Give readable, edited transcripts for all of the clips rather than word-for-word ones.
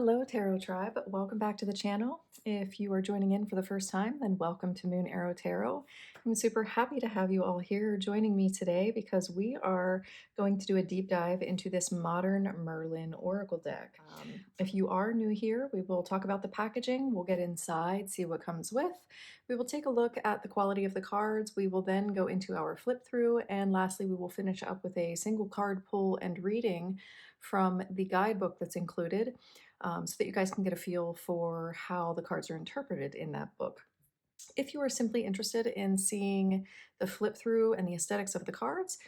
Hello, Tarot Tribe. Welcome back to the channel. If you are joining in for the first time, then welcome to Moon Arrow Tarot. I'm super happy to have you all here joining me today because we are going to do a deep dive into this modern Merlin Oracle deck. If you are new here, we will talk about the packaging. We'll get inside, see what comes with. We will take a look at the quality of the cards. We will then go into our flip through. And lastly, we will finish up with a single card pull and reading from the guidebook that's included. So that you guys can get a feel for how the cards are interpreted in that book. If you are simply interested in seeing the flip through and the aesthetics of the cards,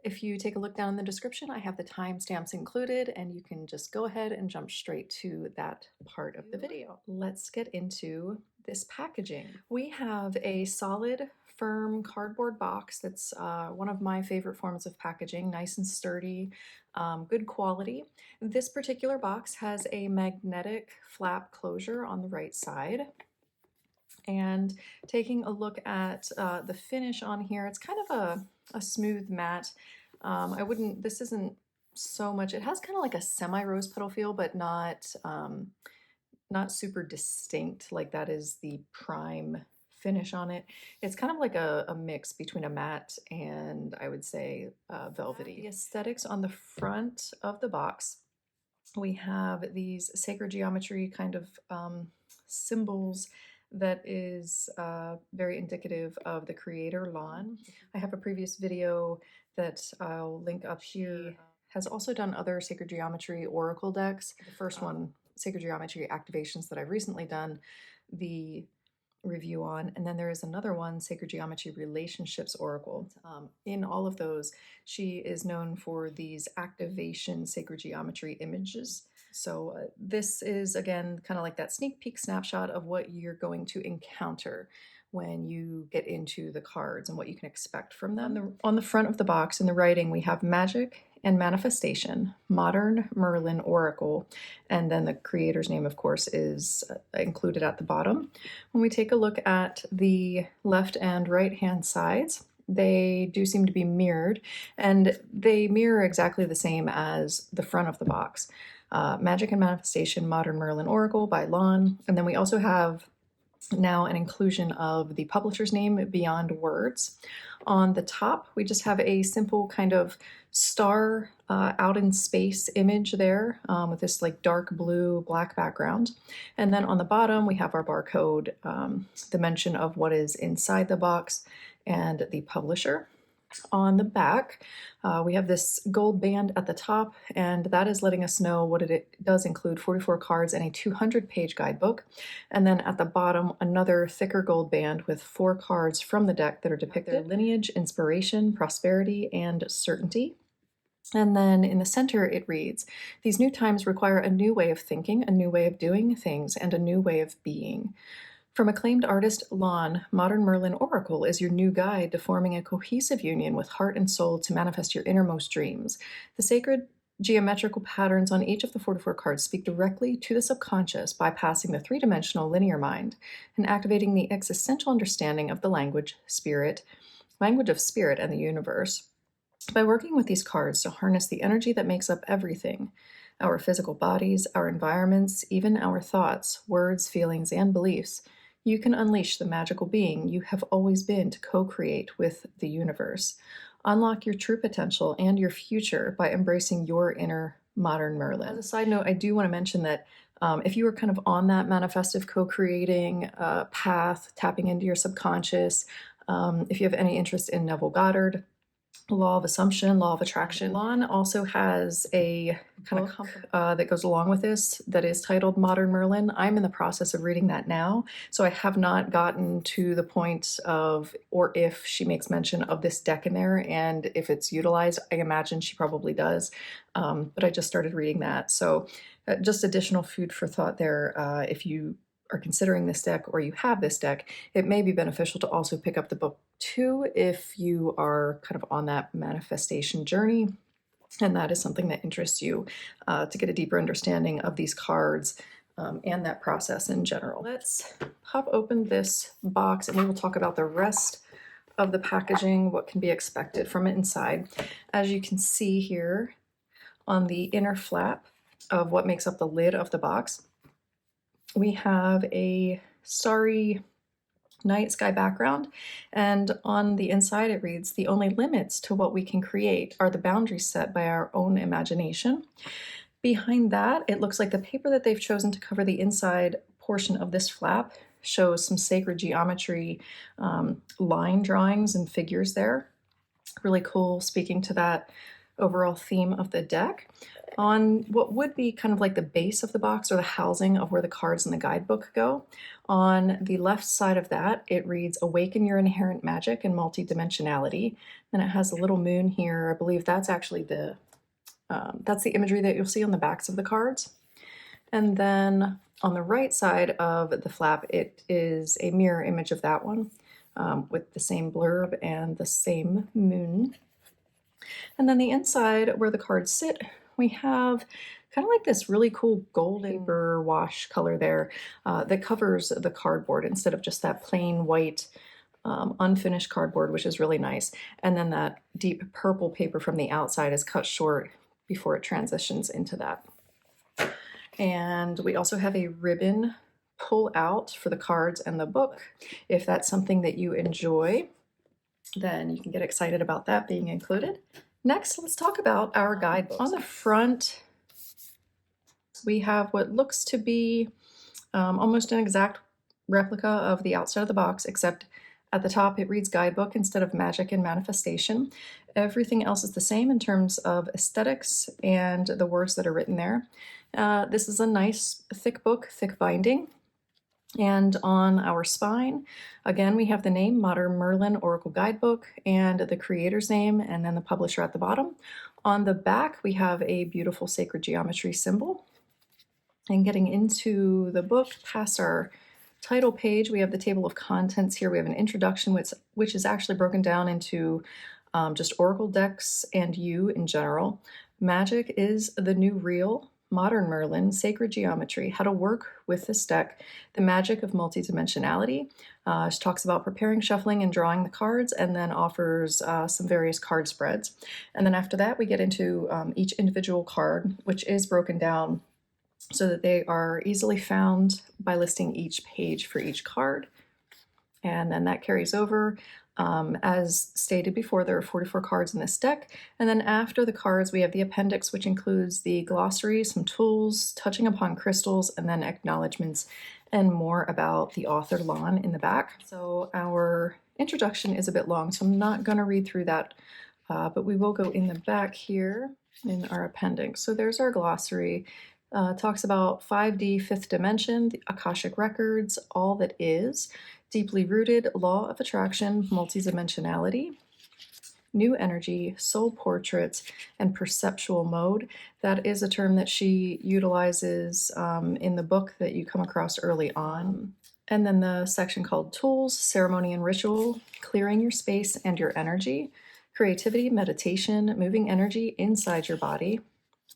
if you take a look down in the description, I have the timestamps included, and you can just go ahead and jump straight to that part of the video. Let's get into this packaging. We have a solid, firm cardboard box that's one of my favorite forms of packaging, nice and sturdy, good quality. This particular box has a magnetic flap closure on the right side. And taking a look at the finish on here, it's kind of a smooth matte. This isn't so much, it has kind of like a semi-rose petal feel, but not super distinct, like that is the prime finish on it. It's kind of like a mix between a matte and, I would say, velvety. The aesthetics on the front of the box, we have these sacred geometry kind of symbols that is very indicative of the creator Lon. I have a previous video that I'll link up here. Has also done other sacred geometry oracle decks. The first one, sacred geometry activations, that I've recently done the review on, and then there is another one, sacred geometry relationships oracle. In all of those, she is known for these activation sacred geometry images. So this is, again, kind of like that sneak peek snapshot of what you're going to encounter when you get into the cards and what you can expect from them. On the front of the box in the writing, we have magic and manifestation, modern Merlin Oracle, and then the creator's name, of course, is included at the bottom. When we take a look at the left and right hand sides, they do seem to be mirrored, and they mirror exactly the same as the front of the box. Magic and Manifestation, Modern Merlin Oracle by Lon. And then we also have now an inclusion of the publisher's name, Beyond Words. On the top, we just have a simple kind of star out in space image there with this like dark blue, black background. And then on the bottom, we have our barcode, the mention of what is inside the box and the publisher. On the back, we have this gold band at the top, and that is letting us know what it does include: 44 cards and a 200-page guidebook. And then at the bottom, another thicker gold band with 4 cards from the deck that are depicted: lineage, inspiration, prosperity, and certainty. And then in the center, it reads, "These new times require a new way of thinking, a new way of doing things, and a new way of being. From acclaimed artist Lon, Modern Merlin Oracle is your new guide to forming a cohesive union with heart and soul to manifest your innermost dreams. The sacred geometrical patterns on each of the 44 cards speak directly to the subconscious, bypassing the three-dimensional linear mind and activating the existential understanding of the language of spirit and the universe. By working with these cards to harness the energy that makes up everything, our physical bodies, our environments, even our thoughts, words, feelings, and beliefs, you can unleash the magical being you have always been to co-create with the universe. Unlock your true potential and your future by embracing your inner modern Merlin." As a side note, I do want to mention that if you are kind of on that manifestive co-creating path, tapping into your subconscious, if you have any interest in Neville Goddard, Law of Assumption, Law of Attraction. Lon also has a kind of that goes along with this that is titled Modern Merlin. I'm in the process of reading that now, so I have not gotten to the point of, or if she makes mention of this deck in there, and if it's utilized. I imagine she probably does, but I just started reading that. So just additional food for thought there. If you are considering this deck or you have this deck, it may be beneficial to also pick up the book too if you are kind of on that manifestation journey and that is something that interests you, to get a deeper understanding of these cards and that process in general. Let's pop open this box and we will talk about the rest of the packaging, what can be expected from it inside. As you can see here on the inner flap, of what makes up the lid of the box. We have a starry night sky background, and on the inside it reads, "The only limits to what we can create are the boundaries set by our own imagination." Behind that, it looks like the paper that they've chosen to cover the inside portion of this flap shows some sacred geometry, line drawings and figures there. Really cool, speaking to that overall theme of the deck. On what would be kind of like the base of the box, or the housing of where the cards in the guidebook go, on the left side of that, it reads, "Awaken your inherent magic and multidimensionality." And it has a little moon here. I believe that's actually that's the imagery that you'll see on the backs of the cards. And then on the right side of the flap, it is a mirror image of that one, with the same blurb and the same moon. And then the inside where the cards sit, we have kind of like this really cool golden paper wash color there, that covers the cardboard instead of just that plain white unfinished cardboard, which is really nice. And then that deep purple paper from the outside is cut short before it transitions into that. And we also have a ribbon pull out for the cards and the book. If that's something that you enjoy, then you can get excited about that being included. Next, let's talk about our guidebook. On the front, we have what looks to be almost an exact replica of the outside of the box, except at the top it reads Guidebook instead of Magic and Manifestation. Everything else is the same in terms of aesthetics and the words that are written there. This is a nice thick book, thick binding. And on our spine, again, we have the name, Modern Merlin Oracle Guidebook, and the creator's name, and then the publisher at the bottom. On the back, we have a beautiful sacred geometry symbol. And getting into the book, past our title page, we have the table of contents here. We have an introduction, which is actually broken down into just Oracle decks and you in general. Magic is the new real. Modern Merlin, Sacred Geometry, how to work with this deck, the magic of multidimensionality. She talks about preparing, shuffling, and drawing the cards, and then offers some various card spreads. And then after that, we get into each individual card, which is broken down so that they are easily found by listing each page for each card. And then that carries over. As stated before, there are 44 cards in this deck. And then after the cards, we have the appendix, which includes the glossary, some tools, touching upon crystals, and then acknowledgements and more about the author Lon in the back. So our introduction is a bit long, so I'm not going to read through that, but we will go in the back here in our appendix. So there's our glossary. Talks about 5D, fifth dimension, the Akashic records, all that is, deeply rooted, law of attraction, multidimensionality, new energy, soul portraits, and perceptual mode. That is a term that she utilizes in the book that you come across early on. And then the section called Tools, Ceremony and Ritual, clearing your space and your energy, creativity, meditation, moving energy inside your body,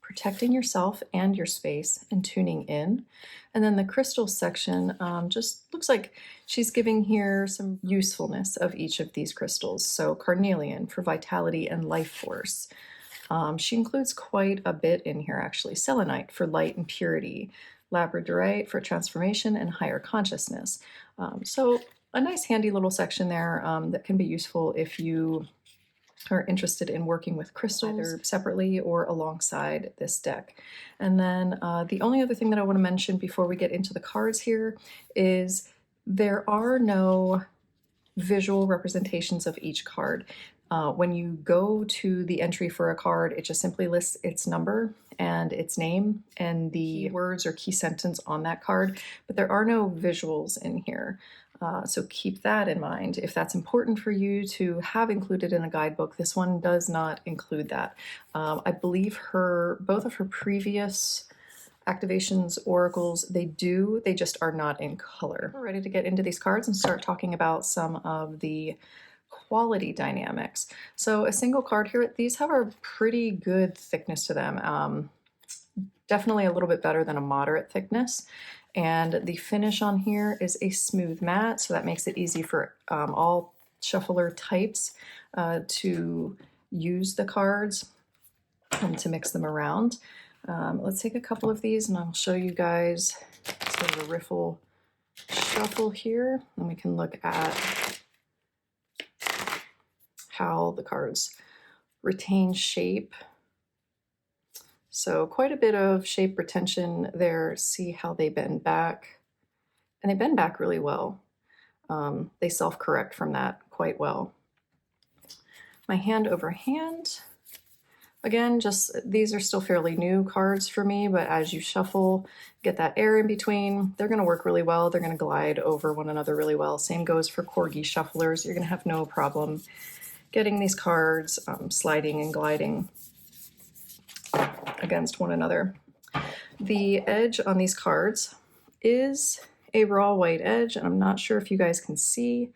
protecting yourself and your space, and tuning in. And then the crystals section just looks like she's giving here some usefulness of each of these crystals. So carnelian for vitality and life force. She includes quite a bit in here actually. Selenite for light and purity. Labradorite for transformation and higher consciousness. So a nice handy little section there that can be useful if you are interested in working with crystals, either separately or alongside this deck. And then the only other thing that I want to mention before we get into the cards here is there are no visual representations of each card. When you go to the entry for a card, it just simply lists its number and its name and the words or key sentence on that card, but there are no visuals in here. So keep that in mind. If that's important for you to have included in a guidebook, this one does not include that. I believe both of her previous activations, oracles, they just are not in color. We're ready to get into these cards and start talking about some of the quality dynamics. So a single card here, these have a pretty good thickness to them. Definitely a little bit better than a moderate thickness. And the finish on here is a smooth matte, so that makes it easy for all shuffler types to use the cards and to mix them around. Let's take a couple of these and I'll show you guys sort of a riffle shuffle here, and we can look at how the cards retain shape. So quite a bit of shape retention there. See how they bend back, and they bend back really well. They self-correct from that quite well. My hand over hand. Again, just these are still fairly new cards for me, but as you shuffle, get that air in between, they're going to work really well. They're going to glide over one another really well. Same goes for corgi shufflers. You're going to have no problem getting these cards sliding and gliding against one another. The edge on these cards is a raw white edge, and I'm not sure if you guys can see,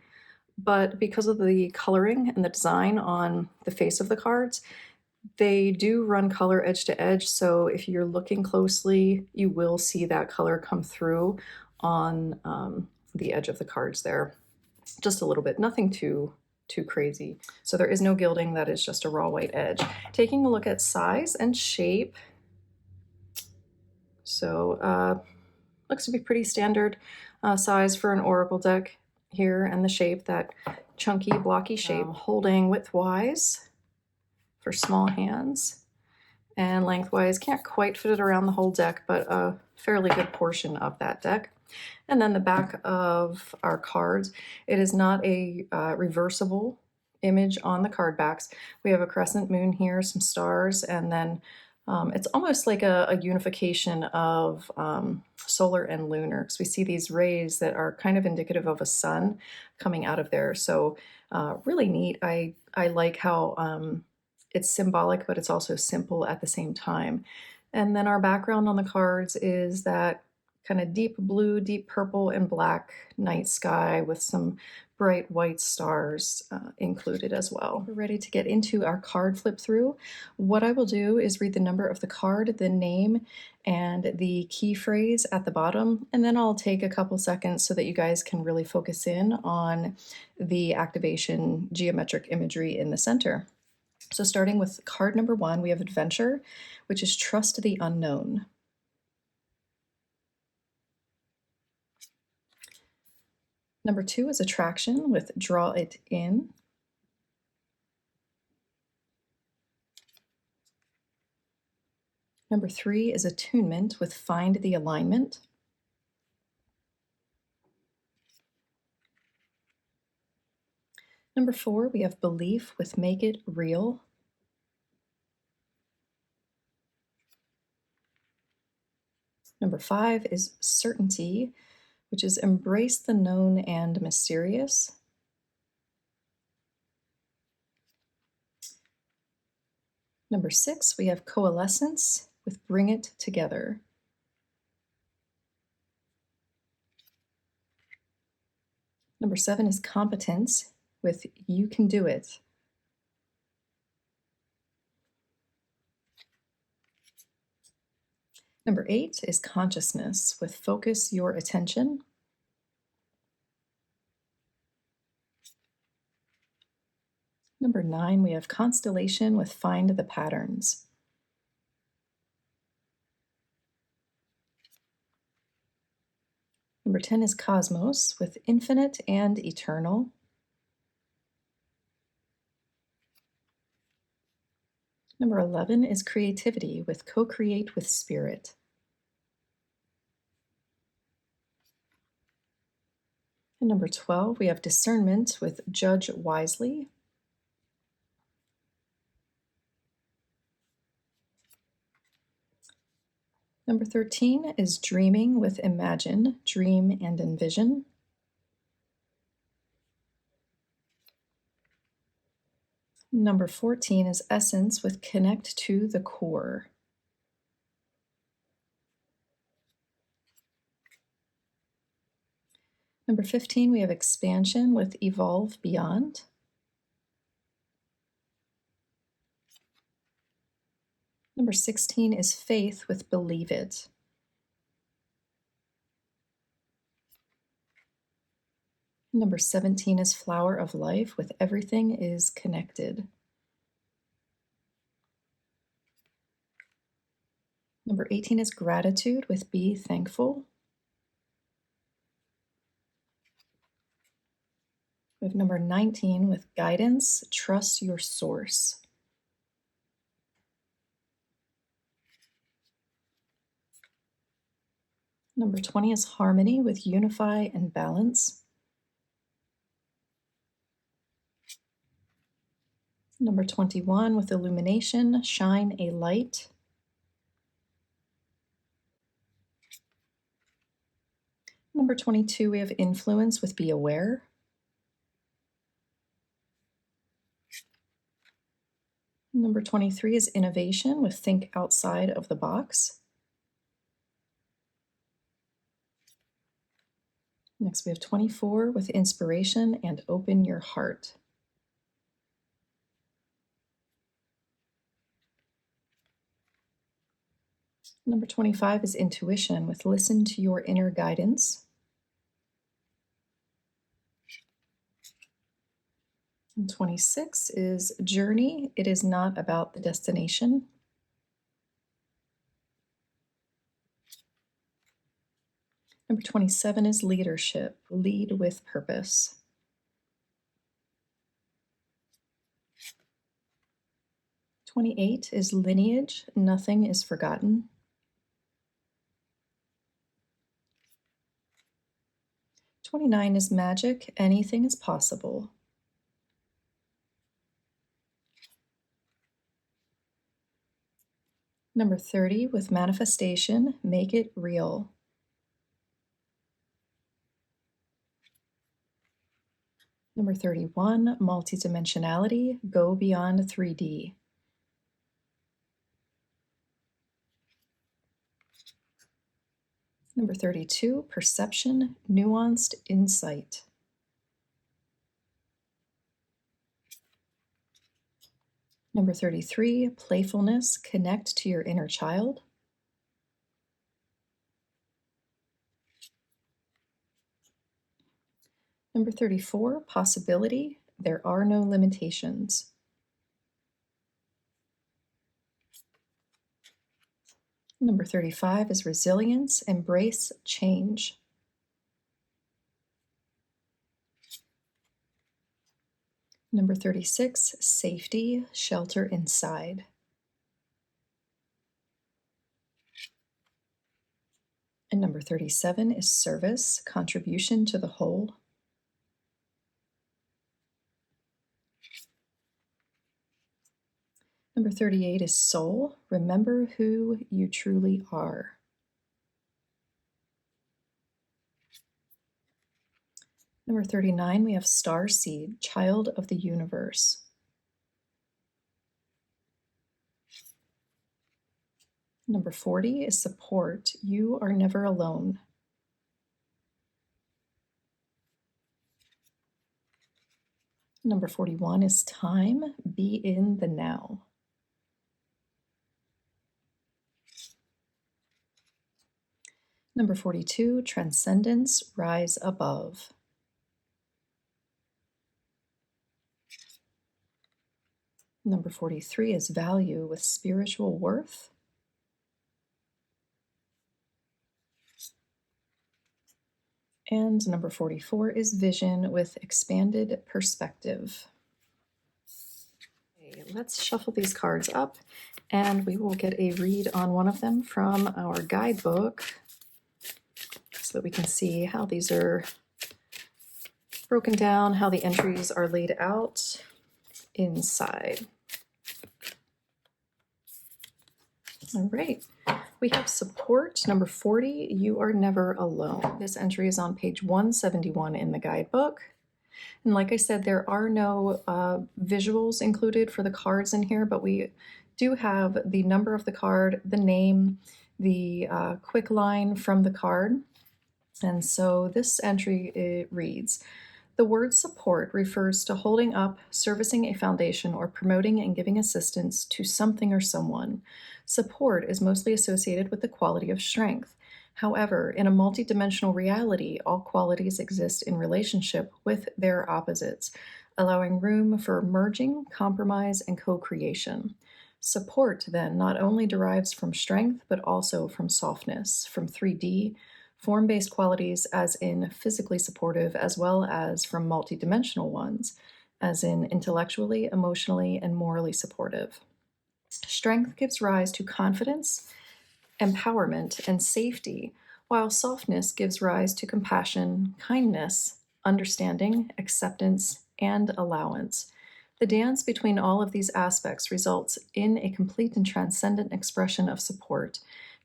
but because of the coloring and the design on the face of the cards, they do run color edge to edge, so if you're looking closely, you will see that color come through on the edge of the cards there. Just a little bit, nothing too crazy. So there is no gilding, that is just a raw white edge. Taking a look at size and shape. So looks to be pretty standard size for an oracle deck here, and the shape, that chunky, blocky shape, holding widthwise for small hands, and lengthwise can't quite fit it around the whole deck, but a fairly good portion of that deck. And then the back of our cards, it is not a reversible image on the card backs. We have a crescent moon here, some stars, and then it's almost like a unification of solar and lunar, because we see these rays that are kind of indicative of a sun coming out of there. So really neat. I like how it's symbolic, but it's also simple at the same time. And then our background on the cards is that kind of deep blue, deep purple, and black night sky with some bright white stars included as well. We're ready to get into our card flip through. What I will do is read the number of the card, the name, and the key phrase at the bottom, and then I'll take a couple seconds so that you guys can really focus in on the activation geometric imagery in the center. So starting with card number 1, we have Adventure, which is Trust the Unknown. Number 2 is Attraction with Draw It In. Number 3 is Attunement with Find the Alignment. Number 4, we have Belief with Make It Real. Number 5 is Certainty, which is Embrace the Known and Mysterious. Number 6, we have Coalescence with Bring It Together. Number 7 is Competence with You Can Do It. Number 8 is Consciousness with Focus Your Attention. Number 9, we have Constellation with Find the Patterns. Number 10 is Cosmos with Infinite and Eternal. Number 11 is Creativity with Co-Create with Spirit. And number 12, we have Discernment with Judge Wisely. Number 13 is Dreaming with Imagine, Dream and Envision. Number 14 is Essence with Connect to the Core. Number 15, we have Expansion with Evolve Beyond. Number 16 is Faith with Believe It. Number 17 is Flower of Life with Everything is Connected. Number 18 is gratitude with be thankful. We have number 19 with guidance, trust your source. Number 20 is harmony with unify and balance. Number 21 with illumination, shine a light. Number 22, we have influence with be aware. Number 23 is innovation with think outside of the box. Next, we have 24 with inspiration and open your heart. Number 25 is intuition with listen to your inner guidance. And 26 is journey. It is not about the destination. Number 27 is leadership, lead with purpose. '28 is lineage, nothing is forgotten. '29 is magic, anything is possible. Number 30 with manifestation, make it real. Number 31, multidimensionality, go beyond 3D. Number 32, perception, nuanced insight. Number 33, playfulness, connect to your inner child. Number 34, possibility, there are no limitations. Number 35 is resilience, embrace change. Number 36, safety, shelter inside. And number 37 is service, contribution to the whole. Number 38 is soul, remember who you truly are. Number 39, we have star seed, child of the universe. Number 40 is support, you are never alone. Number 41 is time, be in the now. Number 42, transcendence, rise above. Number 43 is value with spiritual worth. And number 44 is vision with expanded perspective. Okay, let's shuffle these cards up and we will get a read on one of them from our guidebook so that we can see how these are broken down, how the entries are laid out inside. All right, we have support, number 40, you are never alone. This entry is on page 171 in the guidebook. And like I said, there are no visuals included for the cards in here, but we do have the number of the card, the name, the quick line from the card. And so this entry, it reads, the word support refers to holding up, servicing a foundation, or promoting and giving assistance to something or someone. Support is mostly associated with the quality of strength. However, in a multidimensional reality, all qualities exist in relationship with their opposites, allowing room for merging, compromise, and co-creation. Support then not only derives from strength, but also from softness, from 3D, form-based qualities as in physically supportive, as well as from multidimensional ones, as in intellectually, emotionally, and morally supportive. Strength gives rise to confidence, empowerment, and safety, while softness gives rise to compassion, kindness, understanding, acceptance, and allowance. The dance between all of these aspects results in a complete and transcendent expression of support.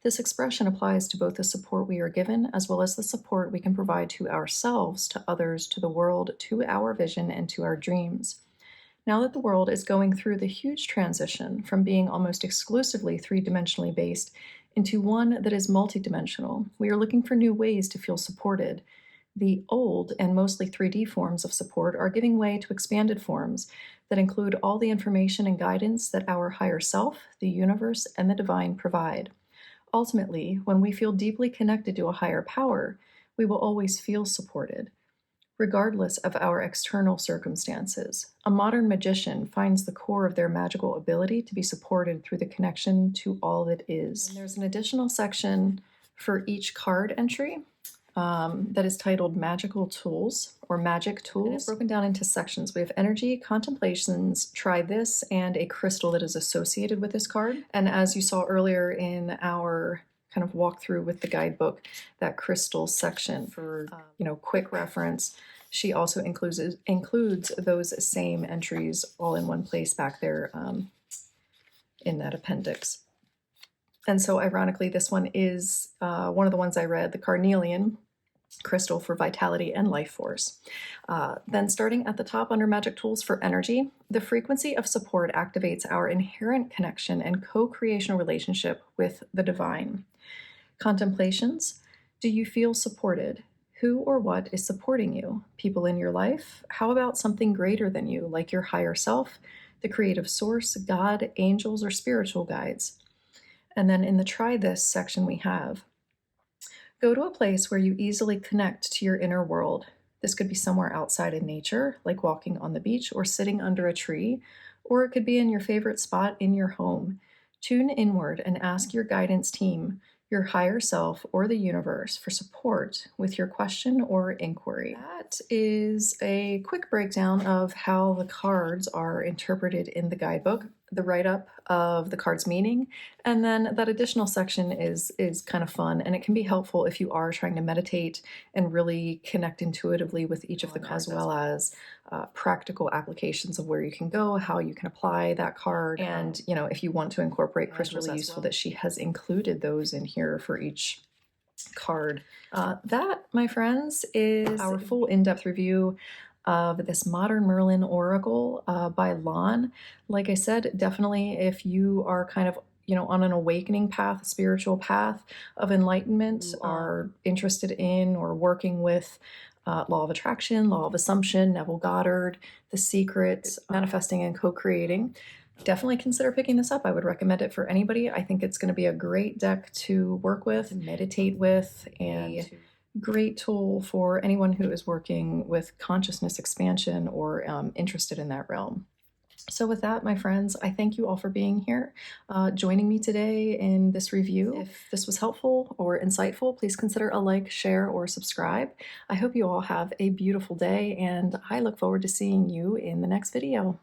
This expression applies to both the support we are given as well as the support we can provide to ourselves, to others, to the world, to our vision, and to our dreams. Now that the world is going through the huge transition from being almost exclusively three-dimensionally based into one that is multidimensional, we are looking for new ways to feel supported. The old and mostly 3D forms of support are giving way to expanded forms that include all the information and guidance that our higher self, the universe, and the divine provide. Ultimately, when we feel deeply connected to a higher power, we will always feel supported, regardless of our external circumstances. A modern magician finds the core of their magical ability to be supported through the connection to all that is. And there's an additional section for each card entry that is titled Magical Tools or Magic Tools. And it's broken down into sections. We have energy, contemplations, try this, and a crystal that is associated with this card. And as you saw earlier in our kind of walkthrough with the guidebook, that crystal section for quick reference, she also includes those same entries all in one place back there in that appendix. And so ironically, this one is one of the ones I read, the carnelian crystal for vitality and life force. Then starting at the top under magic tools for energy, the frequency of support activates our inherent connection and co-creational relationship with the divine. Contemplations, do you feel supported? Who or what is supporting you? People in your life? How about something greater than you, like your higher self, the creative source, God, angels, or spiritual guides? And then in the try this section we have, go to a place where you easily connect to your inner world. This could be somewhere outside in nature, like walking on the beach or sitting under a tree, or it could be in your favorite spot in your home. Tune inward and ask your guidance team, your higher self, or the universe for support with your question or inquiry. That is a quick breakdown of how the cards are interpreted in the guidebook, the write-up of the card's meaning, and then that additional section is kind of fun, and it can be helpful if you are trying to meditate and really connect intuitively with each of the cards, as well as practical applications of where you can go, how you can apply that card, and if you want to incorporate crystals, really useful that she has included those in here for each card. That, my friends, is our full in-depth review of this Modern Merlin Oracle by Lon. Like I said, definitely if you are kind of on an awakening path, a spiritual path of enlightenment, are interested in or working with law of attraction, law of assumption, Neville Goddard, The Secret, manifesting and co-creating, definitely consider picking this up. I would recommend it for anybody. I think it's going to be a great deck to work with, meditate with, and a great tool for anyone who is working with consciousness expansion or interested in that realm. So with that, my friends, I thank you all for being here, joining me today in this review. If this was helpful or insightful, please consider a like, share, or subscribe. I hope you all have a beautiful day, and I look forward to seeing you in the next video.